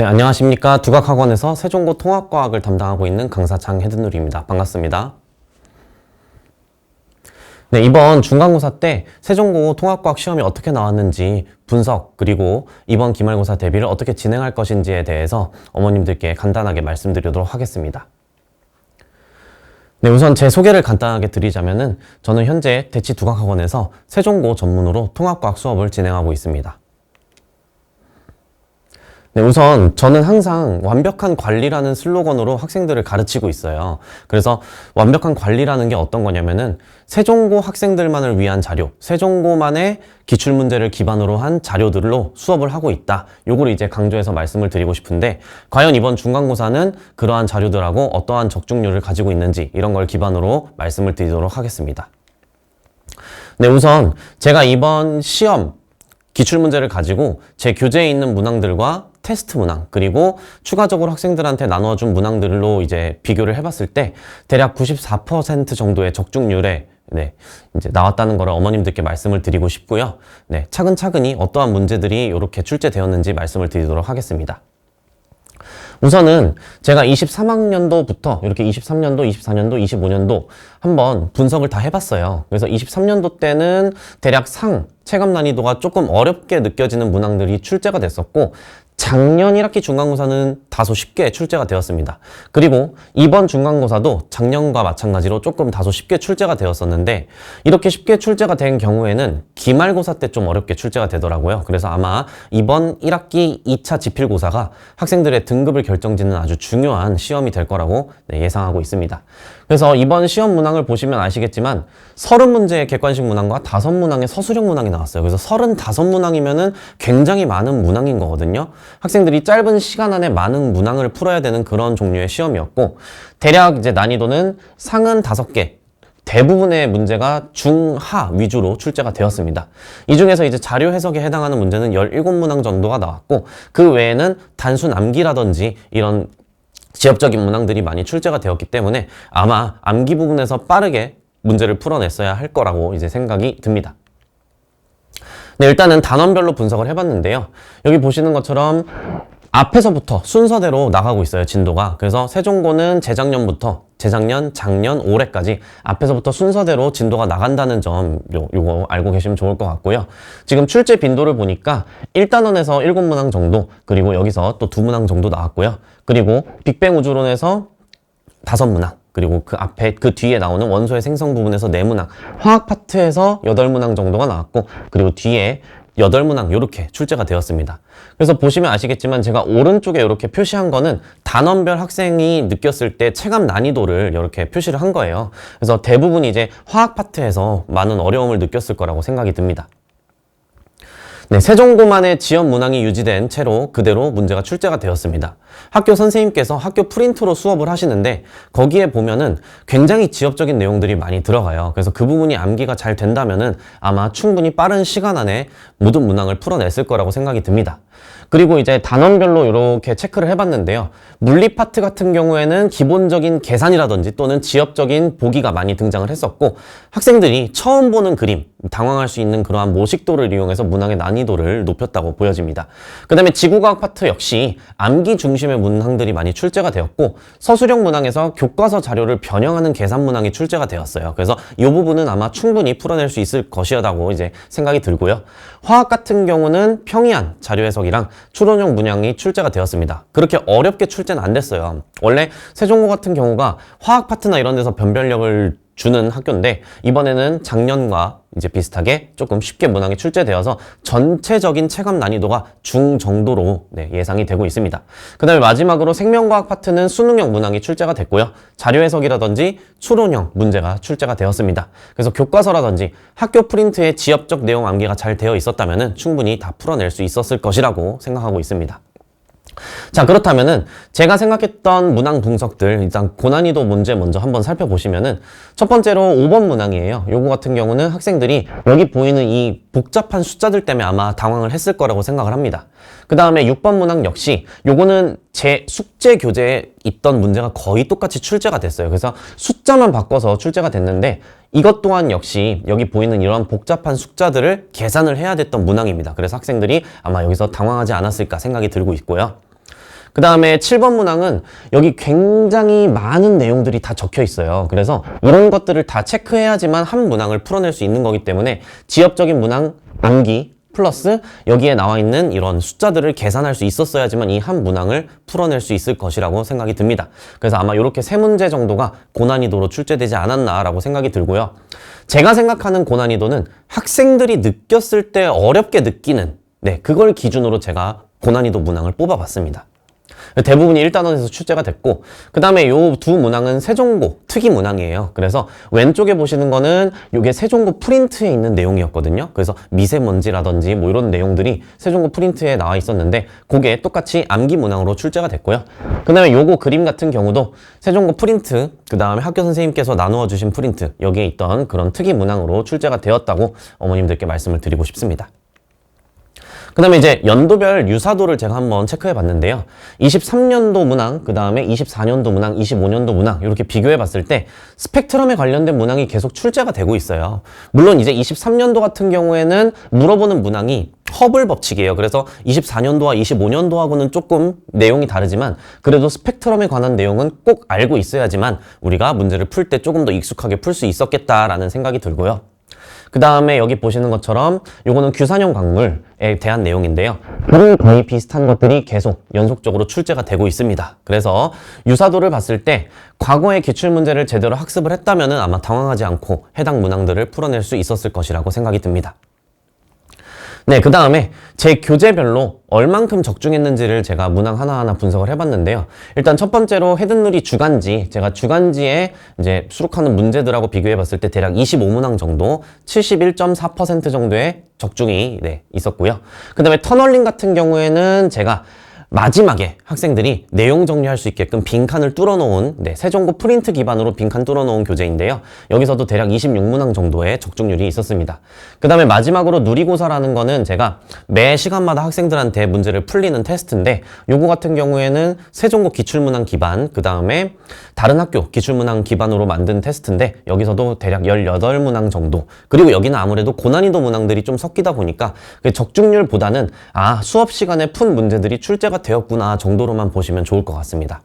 네, 안녕하십니까. 두각학원에서 세종고 통합과학을 담당하고 있는 강사 장혜든누리입니다. 반갑습니다. 네, 이번 중간고사 때 세종고 통합과학 시험이 어떻게 나왔는지 분석, 그리고 이번 기말고사 대비를 어떻게 진행할 것인지에 대해서 어머님들께 간단하게 말씀드리도록 하겠습니다. 네, 우선 제 소개를 간단하게 드리자면은 저는 현재 대치 두각학원에서 세종고 전문으로 통합과학 수업을 진행하고 있습니다. 네, 우선 저는 항상 완벽한 관리라는 슬로건으로 학생들을 가르치고 있어요. 그래서 완벽한 관리라는 게 어떤 거냐면은 세종고 학생들만을 위한 자료, 세종고만의 기출문제를 기반으로 한 자료들로 수업을 하고 있다. 요거를 이제 강조해서 말씀을 드리고 싶은데, 과연 이번 중간고사는 그러한 자료들하고 어떠한 적중률을 가지고 있는지 이런 걸 기반으로 말씀을 드리도록 하겠습니다. 네, 우선 제가 이번 시험 기출문제를 가지고 제 교재에 있는 문항들과 테스트 문항, 그리고 추가적으로 학생들한테 나눠준 문항들로 이제 비교를 해봤을 때 대략 94% 정도의 적중률에 이제 나왔다는 거를 어머님들께 말씀을 드리고 싶고요. 네, 차근차근히 어떠한 문제들이 이렇게 출제되었는지 말씀을 드리도록 하겠습니다. 우선은 제가 23학년도부터 이렇게 23년도, 24년도, 25년도 한번 분석을 다 해봤어요. 그래서 23년도 때는 대략 체감 난이도가 조금 어렵게 느껴지는 문항들이 출제가 됐었고, 작년 1학기 중간고사는 다소 쉽게 출제가 되었습니다. 그리고 이번 중간고사도 작년과 마찬가지로 조금 다소 쉽게 출제가 되었었는데, 이렇게 쉽게 출제가 된 경우에는 기말고사 때 좀 어렵게 출제가 되더라고요. 그래서 아마 이번 1학기 2차 지필고사가 학생들의 등급을 결정짓는 아주 중요한 시험이 될 거라고 예상하고 있습니다. 그래서 이번 시험 문항을 보시면 아시겠지만 30문제의 객관식 문항과 5문항의 서술형 문항이 나왔어요. 그래서 35문항이면은 굉장히 많은 문항인 거거든요. 학생들이 짧은 시간 안에 많은 문항을 풀어야 되는 그런 종류의 시험이었고, 대략 이제 난이도는 상은 5개, 대부분의 문제가 중하 위주로 출제가 되었습니다. 이 중에서 이제 자료 해석에 해당하는 문제는 17문항 정도가 나왔고, 그 외에는 단순 암기라든지 이런 지엽적인 문항들이 많이 출제가 되었기 때문에 아마 암기 부분에서 빠르게 문제를 풀어냈어야 할 거라고 이제 생각이 듭니다. 네, 일단은 단원별로 분석을 해봤는데요. 여기 보시는 것처럼 앞에서부터 순서대로 나가고 있어요, 진도가. 그래서 세종고는 재작년부터 재작년, 작년, 올해까지 앞에서부터 순서대로 진도가 나간다는 점 요거 알고 계시면 좋을 것 같고요. 지금 출제 빈도를 보니까 1단원에서 7문항 정도, 그리고 여기서 또 2문항 정도 나왔고요. 그리고 빅뱅 우주론에서 5문항, 그리고 그 앞에 그 뒤에 나오는 원소의 생성 부분에서 4문항, 화학 파트에서 8문항 정도가 나왔고, 그리고 뒤에 8문항 이렇게 출제가 되었습니다. 그래서 보시면 아시겠지만 제가 오른쪽에 이렇게 표시한 거는 단원별 학생이 느꼈을 때 체감 난이도를 이렇게 표시를 한 거예요. 그래서 대부분 이제 화학 파트에서 많은 어려움을 느꼈을 거라고 생각이 듭니다. 네, 세종고만의 지연 문항이 유지된 채로 그대로 문제가 출제가 되었습니다. 학교 선생님께서 학교 프린트로 수업을 하시는데 거기에 보면은 굉장히 지엽적인 내용들이 많이 들어가요. 그래서 그 부분이 암기가 잘 된다면은 아마 충분히 빠른 시간 안에 모든 문항을 풀어냈을 거라고 생각이 듭니다. 그리고 이제 단원별로 이렇게 체크를 해봤는데요. 물리 파트 같은 경우에는 기본적인 계산이라든지 또는 지엽적인 보기가 많이 등장을 했었고, 학생들이 처음 보는 그림, 당황할 수 있는 그러한 모식도를 이용해서 문항의 난이도를 높였다고 보여집니다. 그 다음에 지구과학 파트 역시 암기 중심의 문항들이 많이 출제가 되었고, 서술형 문항에서 교과서 자료를 변형하는 계산 문항이 출제가 되었어요. 그래서 이 부분은 아마 충분히 풀어낼 수 있을 것이라고 이제 생각이 들고요. 화학 같은 경우는 평이한 자료 해석이랑 추론형 문항이 출제가 되었습니다. 그렇게 어렵게 출제는 안 됐어요. 원래 세종고 같은 경우가 화학 파트나 이런 데서 변별력을 주는 학교인데, 이번에는 작년과 이제 비슷하게 조금 쉽게 문항이 출제되어서 전체적인 체감 난이도가 중 정도로 예상이 되고 있습니다. 그 다음에 마지막으로 생명과학 파트는 수능형 문항이 출제가 됐고요. 자료 해석이라든지 추론형 문제가 출제가 되었습니다. 그래서 교과서라든지 학교 프린트의 지엽적 내용 암기가 잘 되어 있었다면 충분히 다 풀어낼 수 있었을 것이라고 생각하고 있습니다. 자, 그렇다면은 제가 생각했던 문항 분석들, 일단 고난이도 문제 먼저 한번 살펴보시면은 첫 번째로 5번 문항이에요. 요거 같은 경우는 학생들이 여기 보이는 이 복잡한 숫자들 때문에 아마 당황을 했을 거라고 생각을 합니다. 그 다음에 6번 문항 역시 요거는 제 숙제 교재에 있던 문제가 거의 똑같이 출제가 됐어요. 그래서 숫자만 바꿔서 출제가 됐는데, 이것 또한 역시 여기 보이는 이런 복잡한 숫자들을 계산을 해야 됐던 문항입니다. 그래서 학생들이 아마 여기서 당황하지 않았을까 생각이 들고 있고요. 그 다음에 7번 문항은 여기 굉장히 많은 내용들이 다 적혀 있어요. 그래서 이런 것들을 다 체크해야지만 한 문항을 풀어낼 수 있는 거기 때문에 지엽적인 문항 암기 플러스 여기에 나와 있는 이런 숫자들을 계산할 수 있었어야지만 이 한 문항을 풀어낼 수 있을 것이라고 생각이 듭니다. 그래서 아마 이렇게 세 문제 정도가 고난이도로 출제되지 않았나라고 생각이 들고요. 제가 생각하는 고난이도는 학생들이 느꼈을 때 어렵게 느끼는 그걸 기준으로 제가 고난이도 문항을 뽑아봤습니다. 대부분이 1단원에서 출제가 됐고 그 다음에 요 두 문항은 세종고 특이 문항이에요. 그래서 왼쪽에 보시는 거는 요게 세종고 프린트에 있는 내용이었거든요. 그래서 미세먼지라든지 뭐 이런 내용들이 세종고 프린트에 나와 있었는데 그게 똑같이 암기 문항으로 출제가 됐고요. 그 다음에 요거 그림 같은 경우도 세종고 프린트 그 다음에 학교 선생님께서 나누어 주신 프린트 여기에 있던 그런 특이 문항으로 출제가 되었다고 어머님들께 말씀을 드리고 싶습니다. 그 다음에 이제 연도별 유사도를 제가 한번 체크해 봤는데요. 23년도 문항, 그 다음에 24년도 문항, 25년도 문항 이렇게 비교해 봤을 때 스펙트럼에 관련된 문항이 계속 출제가 되고 있어요. 물론 이제 23년도 같은 경우에는 물어보는 문항이 허블 법칙이에요. 그래서 24년도와 25년도하고는 조금 내용이 다르지만 그래도 스펙트럼에 관한 내용은 꼭 알고 있어야지만 우리가 문제를 풀 때 조금 더 익숙하게 풀 수 있었겠다라는 생각이 들고요. 그 다음에 여기 보시는 것처럼 요거는 규산형 광물에 대한 내용인데요. 그런 거의 비슷한 것들이 계속 연속적으로 출제가 되고 있습니다. 그래서 유사도를 봤을 때 과거의 기출문제를 제대로 학습을 했다면 아마 당황하지 않고 해당 문항들을 풀어낼 수 있었을 것이라고 생각이 듭니다. 그 다음에 제 교재별로 얼만큼 적중했는지를 제가 문항 하나하나 분석을 해봤는데요. 일단 첫 번째로 헤든누리 주간지, 제가 주간지에 이제 수록하는 문제들하고 비교해봤을 때 대략 25문항 정도, 71.4% 정도의 적중이 있었고요. 그 다음에 터널링 같은 경우에는 제가 마지막에 학생들이 내용 정리할 수 있게끔 빈칸을 뚫어놓은 세종고 프린트 기반으로 빈칸 뚫어놓은 교재인데요. 여기서도 대략 26문항 정도의 적중률이 있었습니다. 그 다음에 마지막으로 누리고사라는 거는 제가 매 시간마다 학생들한테 문제를 풀리는 테스트인데 요거 같은 경우에는 세종고 기출문항 기반, 그 다음에 다른 학교 기출문항 기반으로 만든 테스트인데 여기서도 대략 18문항 정도, 그리고 여기는 아무래도 고난이도 문항들이 좀 섞이다 보니까 적중률보다는 수업 시간에 푼 문제들이 출제가 되었구나 정도로만 보시면 좋을 것 같습니다.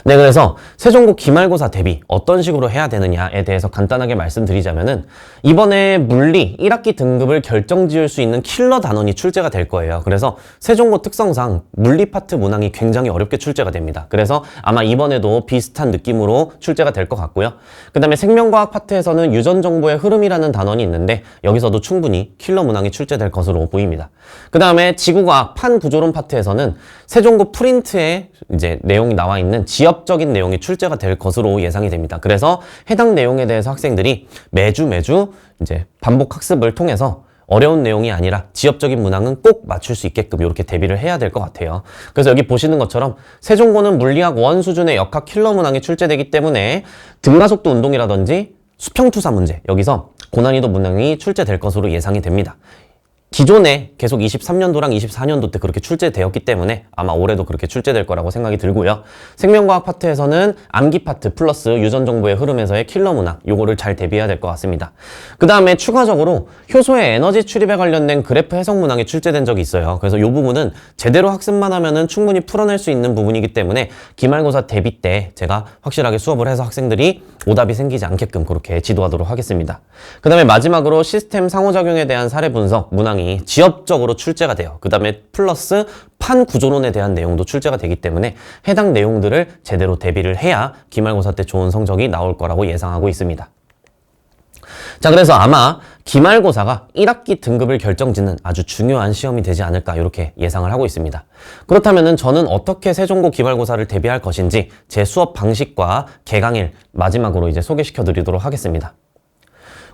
그래서 세종고 기말고사 대비 어떤 식으로 해야 되느냐에 대해서 간단하게 말씀드리자면은 이번에 물리 1학기 등급을 결정지을 수 있는 킬러 단원이 출제가 될 거예요. 그래서 세종고 특성상 물리 파트 문항이 굉장히 어렵게 출제가 됩니다. 그래서 아마 이번에도 비슷한 느낌으로 출제가 될 것 같고요. 그 다음에 생명과학 파트에서는 유전정보의 흐름이라는 단원이 있는데 여기서도 충분히 킬러 문항이 출제될 것으로 보입니다. 그 다음에 지구과학 판구조론 파트에서는 세종고 프린트에 이제 내용이 나와 있는 지엽적인 내용이 출제가 될 것으로 예상이 됩니다. 그래서 해당 내용에 대해서 학생들이 매주 이제 반복 학습을 통해서 어려운 내용이 아니라 지엽적인 문항은 꼭 맞출 수 있게끔 이렇게 대비를 해야 될 것 같아요. 그래서 여기 보시는 것처럼 세종고는 물리학 1 수준의 역학 킬러 문항이 출제되기 때문에 등가속도 운동이라든지 수평투사 문제, 여기서 고난이도 문항이 출제될 것으로 예상이 됩니다. 기존에 계속 23년도랑 24년도 때 그렇게 출제되었기 때문에 아마 올해도 그렇게 출제될 거라고 생각이 들고요. 생명과학 파트에서는 암기 파트 플러스 유전정보의 흐름에서의 킬러 문항, 요거를 잘 대비해야 될 것 같습니다. 그 다음에 추가적으로 효소의 에너지 출입에 관련된 그래프 해석 문항이 출제된 적이 있어요. 그래서 이 부분은 제대로 학습만 하면은 충분히 풀어낼 수 있는 부분이기 때문에 기말고사 대비 때 제가 확실하게 수업을 해서 학생들이 오답이 생기지 않게끔 그렇게 지도하도록 하겠습니다. 그 다음에 마지막으로 시스템 상호작용에 대한 사례 분석 문항이 지엽적으로 출제가 돼요. 그 다음에 플러스 판구조론에 대한 내용도 출제가 되기 때문에 해당 내용들을 제대로 대비를 해야 기말고사 때 좋은 성적이 나올 거라고 예상하고 있습니다. 자, 그래서 아마 기말고사가 1학기 등급을 결정짓는 아주 중요한 시험이 되지 않을까 이렇게 예상을 하고 있습니다. 그렇다면 저는 어떻게 세종고 기말고사를 대비할 것인지 제 수업 방식과 개강일 마지막으로 이제 소개시켜 드리도록 하겠습니다.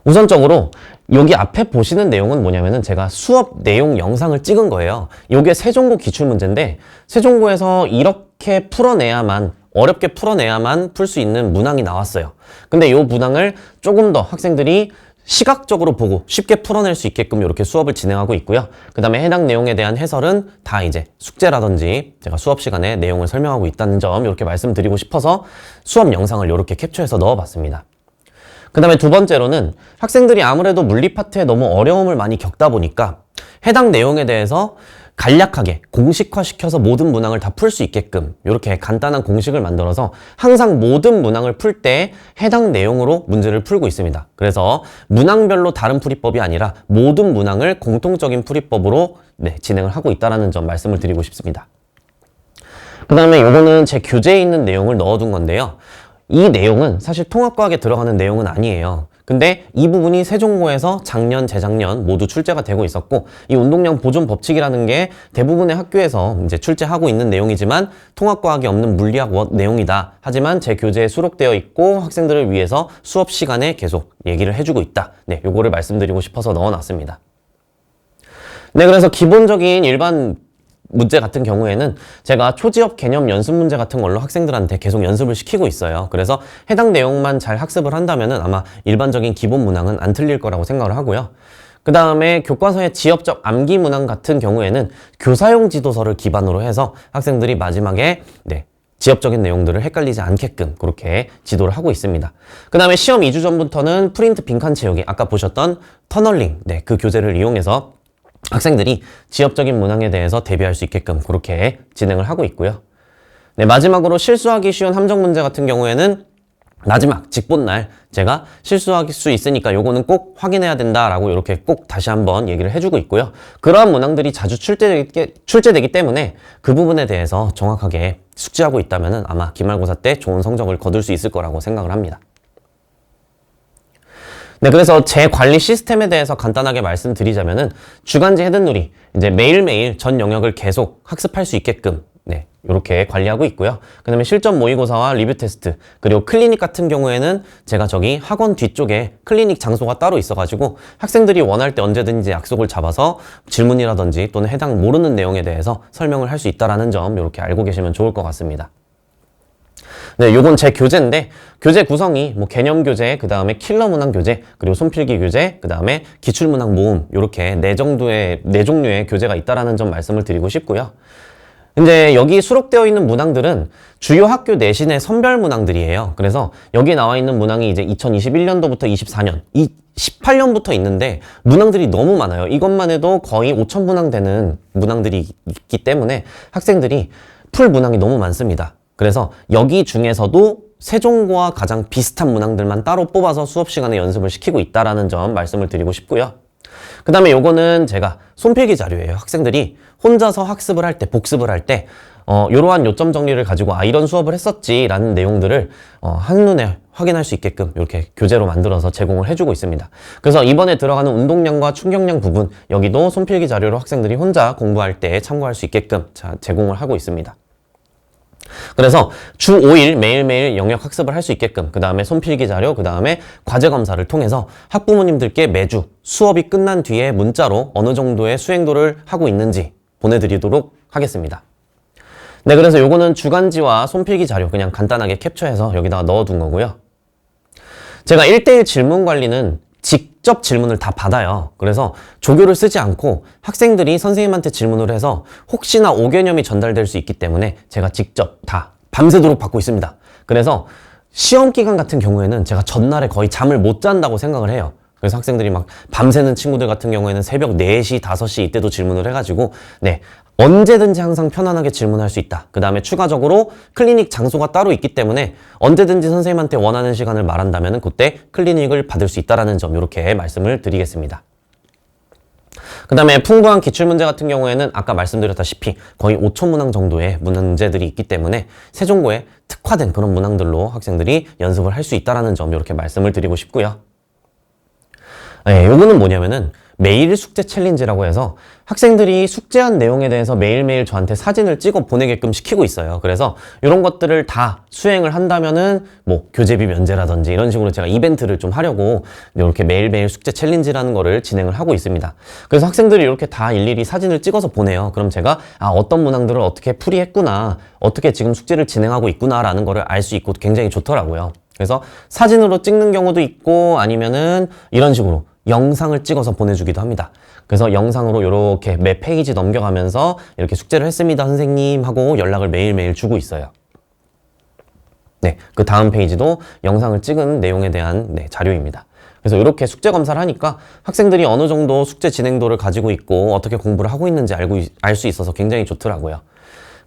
우선적으로 여기 앞에 보시는 내용은 뭐냐면은 제가 수업 내용 영상을 찍은 거예요. 이게 세종고 기출문제인데 세종고에서 이렇게 풀어내야만, 어렵게 풀어내야만 풀 수 있는 문항이 나왔어요. 근데 이 문항을 조금 더 학생들이 시각적으로 보고 쉽게 풀어낼 수 있게끔 이렇게 수업을 진행하고 있고요. 그 다음에 해당 내용에 대한 해설은 다 이제 숙제라든지 제가 수업 시간에 내용을 설명하고 있다는 점 이렇게 말씀드리고 싶어서 수업 영상을 이렇게 캡처해서 넣어봤습니다. 그 다음에 두 번째로는 학생들이 아무래도 물리 파트에 너무 어려움을 많이 겪다 보니까 해당 내용에 대해서 간략하게 공식화시켜서 모든 문항을 다 풀 수 있게끔 이렇게 간단한 공식을 만들어서 항상 모든 문항을 풀 때 해당 내용으로 문제를 풀고 있습니다. 그래서 문항별로 다른 풀이법이 아니라 모든 문항을 공통적인 풀이법으로 진행을 하고 있다는 점 말씀을 드리고 싶습니다. 그 다음에 이거는 제 교재에 있는 내용을 넣어둔 건데요. 이 내용은 사실 통합과학에 들어가는 내용은 아니에요. 근데 이 부분이 세종고에서 작년, 재작년 모두 출제가 되고 있었고, 이 운동량 보존 법칙이라는 게 대부분의 학교에서 이제 출제하고 있는 내용이지만 통합과학이 없는 물리학 내용이다. 하지만 제 교재에 수록되어 있고 학생들을 위해서 수업 시간에 계속 얘기를 해주고 있다. 요거를 말씀드리고 싶어서 넣어놨습니다. 그래서 기본적인 일반 문제 같은 경우에는 제가 초지업 개념 연습 문제 같은 걸로 학생들한테 계속 연습을 시키고 있어요. 그래서 해당 내용만 잘 학습을 한다면은 아마 일반적인 기본 문항은 안 틀릴 거라고 생각을 하고요. 그 다음에 교과서의 지역적 암기 문항 같은 경우에는 교사용 지도서를 기반으로 해서 학생들이 마지막에 지역적인 내용들을 헷갈리지 않게끔 그렇게 지도를 하고 있습니다. 그 다음에 시험 2주 전부터는 프린트 빈칸 채우기, 아까 보셨던 터널링, 그 교재를 이용해서 학생들이 지역적인 문항에 대해서 대비할 수 있게끔 그렇게 진행을 하고 있고요. 마지막으로 실수하기 쉬운 함정 문제 같은 경우에는 마지막 직본날 제가 실수할 수 있으니까 요거는 꼭 확인해야 된다라고 이렇게 꼭 다시 한번 얘기를 해주고 있고요. 그러한 문항들이 자주 출제되기 때문에 그 부분에 대해서 정확하게 숙지하고 있다면 아마 기말고사 때 좋은 성적을 거둘 수 있을 거라고 생각을 합니다. 그래서 제 관리 시스템에 대해서 간단하게 말씀드리자면은 주간지 헤드놀이 이제 매일매일 전 영역을 계속 학습할 수 있게끔 이렇게 관리하고 있고요. 그 다음에 실전 모의고사와 리뷰 테스트, 그리고 클리닉 같은 경우에는 제가 저기 학원 뒤쪽에 클리닉 장소가 따로 있어가지고 학생들이 원할 때 언제든지 약속을 잡아서 질문이라든지 또는 해당 모르는 내용에 대해서 설명을 할 수 있다는 점 이렇게 알고 계시면 좋을 것 같습니다. 요건 제 교재인데 교재 구성이 개념 교재, 그 다음에 킬러 문항 교재, 그리고 손필기 교재, 그 다음에 기출 문항 모음 이렇게 네 종류의 교재가 있다라는 점 말씀을 드리고 싶고요. 이제 여기 수록되어 있는 문항들은 주요 학교 내신의 선별 문항들이에요. 그래서 여기 나와 있는 문항이 이제 2021년도부터 24년, 18년부터 있는데 문항들이 너무 많아요. 이것만 해도 거의 5,000문항 되는 문항들이 있기 때문에 학생들이 풀 문항이 너무 많습니다. 그래서 여기 중에서도 세종고와 가장 비슷한 문항들만 따로 뽑아서 수업 시간에 연습을 시키고 있다는 점 말씀을 드리고 싶고요. 그 다음에 요거는 제가 손필기 자료예요. 학생들이 혼자서 학습을 할 때, 복습을 할 때 이러한 요점 정리를 가지고 이런 수업을 했었지 라는 내용들을 한눈에 확인할 수 있게끔 이렇게 교재로 만들어서 제공을 해주고 있습니다. 그래서 이번에 들어가는 운동량과 충격량 부분 여기도 손필기 자료로 학생들이 혼자 공부할 때 참고할 수 있게끔 제공을 하고 있습니다. 그래서 주 5일 매일매일 영역 학습을 할 수 있게끔 그 다음에 손필기 자료, 그 다음에 과제 검사를 통해서 학부모님들께 매주 수업이 끝난 뒤에 문자로 어느 정도의 수행도를 하고 있는지 보내드리도록 하겠습니다. 그래서 요거는 주간지와 손필기 자료 그냥 간단하게 캡처해서 여기다가 넣어둔 거고요. 제가 1대1 질문 관리는 직접 질문을 다 받아요. 그래서 조교를 쓰지 않고 학생들이 선생님한테 질문을 해서 혹시나 오개념이 전달될 수 있기 때문에 제가 직접 다 밤새도록 받고 있습니다. 그래서 시험 기간 같은 경우에는 제가 전날에 거의 잠을 못 잔다고 생각을 해요. 그래서 학생들이 막 밤새는 친구들 같은 경우에는 새벽 4시, 5시 이때도 질문을 해가지고 언제든지 항상 편안하게 질문할 수 있다. 그 다음에 추가적으로 클리닉 장소가 따로 있기 때문에 언제든지 선생님한테 원하는 시간을 말한다면 그때 클리닉을 받을 수 있다는 점 이렇게 말씀을 드리겠습니다. 그 다음에 풍부한 기출문제 같은 경우에는 아까 말씀드렸다시피 거의 5,000문항 정도의 문제들이 있기 때문에 세종고에 특화된 그런 문항들로 학생들이 연습을 할 수 있다는 점 이렇게 말씀을 드리고 싶고요. 요거는 뭐냐면은 매일 숙제 챌린지라고 해서 학생들이 숙제한 내용에 대해서 매일매일 저한테 사진을 찍어 보내게끔 시키고 있어요. 그래서 이런 것들을 다 수행을 한다면은 교재비 면제라든지 이런 식으로 제가 이벤트를 좀 하려고 이렇게 매일매일 숙제 챌린지라는 거를 진행을 하고 있습니다. 그래서 학생들이 이렇게 다 일일이 사진을 찍어서 보내요. 그럼 제가 어떤 문항들을 어떻게 풀이했구나, 어떻게 지금 숙제를 진행하고 있구나라는 거를 알 수 있고 굉장히 좋더라고요. 그래서 사진으로 찍는 경우도 있고 아니면은 이런 식으로 영상을 찍어서 보내주기도 합니다. 그래서 영상으로 이렇게 매 페이지 넘겨가면서 이렇게 숙제를 했습니다 선생님 하고 연락을 매일매일 주고 있어요. 그 다음 페이지도 영상을 찍은 내용에 대한 자료입니다. 그래서 이렇게 숙제 검사를 하니까 학생들이 어느 정도 숙제 진행도를 가지고 있고 어떻게 공부를 하고 있는지 알 수 있어서 굉장히 좋더라고요.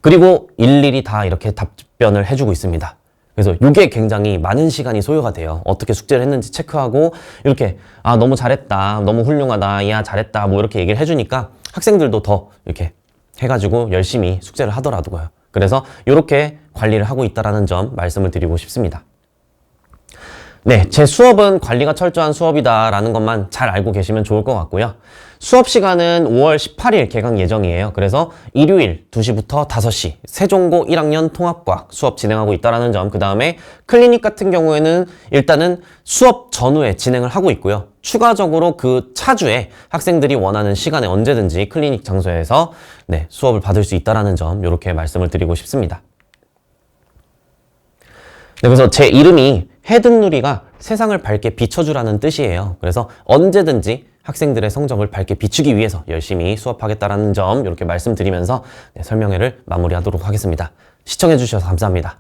그리고 일일이 다 이렇게 답변을 해주고 있습니다. 그래서 이게 굉장히 많은 시간이 소요가 돼요. 어떻게 숙제를 했는지 체크하고 이렇게 너무 잘했다, 너무 훌륭하다, 야 잘했다 뭐 이렇게 얘기를 해주니까 학생들도 더 이렇게 해가지고 열심히 숙제를 하더라고요. 그래서 이렇게 관리를 하고 있다는 점 말씀을 드리고 싶습니다. 네, 제 수업은 관리가 철저한 수업이다라는 것만 잘 알고 계시면 좋을 것 같고요. 수업 시간은 5월 18일 개강 예정이에요. 그래서 일요일 2시부터 5시 세종고 1학년 통합과학 수업 진행하고 있다는 점, 그 다음에 클리닉 같은 경우에는 일단은 수업 전후에 진행을 하고 있고요. 추가적으로 그 차주에 학생들이 원하는 시간에 언제든지 클리닉 장소에서 수업을 받을 수 있다는 점 이렇게 말씀을 드리고 싶습니다. 그래서 제 이름이 해든누리가 세상을 밝게 비춰주라는 뜻이에요. 그래서 언제든지 학생들의 성적을 밝게 비추기 위해서 열심히 수업하겠다는 점 이렇게 말씀드리면서 설명회를 마무리하도록 하겠습니다. 시청해주셔서 감사합니다.